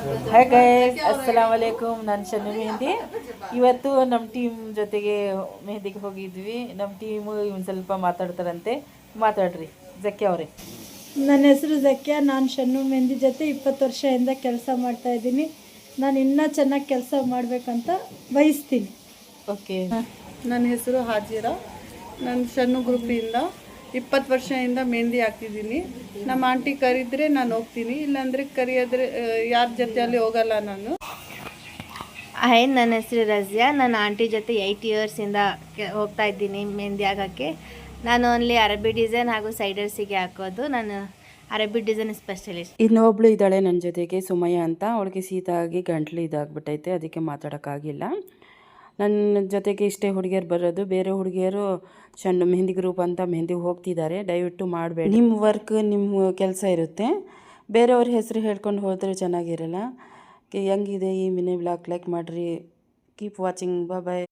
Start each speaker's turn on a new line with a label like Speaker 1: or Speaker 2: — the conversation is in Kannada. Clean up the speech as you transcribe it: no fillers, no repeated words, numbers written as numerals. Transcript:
Speaker 1: Hi guys, ಅಸ್ಸಲಾಮ್ ವಲೈಕುಮ್. ನಾನು ಶನ್ನು ಮೆಹಂದಿ. ಇವತ್ತು ನಮ್ಮ ಟೀಮ್ ಜೊತೆಗೆ ಮೆಹಂದಿಗೆ ಹೋಗಿದ್ವಿ. ನಮ್ಮ ಟೀಮು ಇವ್ನು ಸ್ವಲ್ಪ ಮಾತಾಡ್ತಾರಂತೆ. ಮಾತಾಡ್ರಿ ಜಕ್ಕೆ ಅವರೇ.
Speaker 2: ನನ್ನ ಹೆಸರು ಜಕ್ಯ. ನಾನು ಶನ್ನು ಮೆಹಂದಿ ಜೊತೆ 20 ವರ್ಷದಿಂದ ಕೆಲಸ ಮಾಡ್ತಾಯಿದ್ದೀನಿ. ನಾನು ಇನ್ನೂ ಚೆನ್ನಾಗಿ ಕೆಲಸ ಮಾಡಬೇಕಂತ ಬಯಸ್ತೀನಿ.
Speaker 1: ಓಕೆ.
Speaker 3: ನನ್ನ ಹೆಸರು ಹಾಜಿರಾ. ನಾನು ಶನ್ನು ಗ್ರೂಪಿಂದ 20 ವರ್ಷದಿಂದ ಮೆಹಂದಿ ಹಾಕ್ತಿದ್ದೀನಿ. ನಮ್ಮ ಆಂಟಿ ಕರೆದ್ರೆ ನಾನು ಹೋಗ್ತೀನಿ, ಇಲ್ಲಾಂದರೆ ಕರೆಯೋದ್ರೆ ಯಾರ ಜೊತೆಯಲ್ಲಿ ಹೋಗಲ್ಲ ನಾನು.
Speaker 4: ಹಾಯ್, ನನ್ನ ಹೆಸರು ರಜಿಯಾ. ನನ್ನ ಆಂಟಿ ಜೊತೆ 8 ಇಯರ್ಸಿಂದ ಹೋಗ್ತಾ ಇದ್ದೀನಿ ಮೆಹಂದಿ ಹಾಕೋಕ್ಕೆ. ನಾನು ಓನ್ಲಿ ಅರಬಿ ಡಿಸೈನ್ ಹಾಗೂ ಸೈಡರ್ಸಿಗೆ ಹಾಕೋದು. ನಾನು ಅರಬಿ ಡಿಸೈನ್ ಸ್ಪೆಷಲಿಸ್ಟ್.
Speaker 1: ಇನ್ನೊಬ್ಳು ಇದ್ದಾಳೆ ನನ್ನ ಜೊತೆಗೆ, ಸುಮಯ್ಯ ಅಂತ. ಅವಳಿಗೆ ಶೀತ ಆಗಿ ಗಂಟ್ಲು ಇದಾಗ್ಬಿಟ್ಟೈತೆ, ಅದಕ್ಕೆ ಮಾತಾಡೋಕ್ಕಾಗಿಲ್ಲ. ನನ್ನ ಜೊತೆಗೆ ಇಷ್ಟೇ ಹುಡುಗಿಯರು ಬರೋದು. ಬೇರೆ ಹುಡುಗಿಯರು ಶನ್ನು ಮೆಹಂದಿ ಗ್ರೂಪ್ ಅಂತ ಮೆಹಂದಿ ಹೋಗ್ತಿದ್ದಾರೆ. ದಯವಿಟ್ಟು ಮಾಡಬೇಡಿ. ನಿಮ್ಮ ವರ್ಕ್, ನಿಮ್ಮ ಕೆಲಸ ಇರುತ್ತೆ. ಬೇರೆಯವ್ರ ಹೆಸರು ಹೇಳ್ಕೊಂಡು ಹೋದರೆ ಚೆನ್ನಾಗಿರಲ್ಲ. ಹೆಂಗಿದೆ ಈ ಮಿನಿ ಬ್ಲಾಗ್? ಲೈಕ್ ಮಾಡಿರಿ. Keep watching. ಬಾಯ್.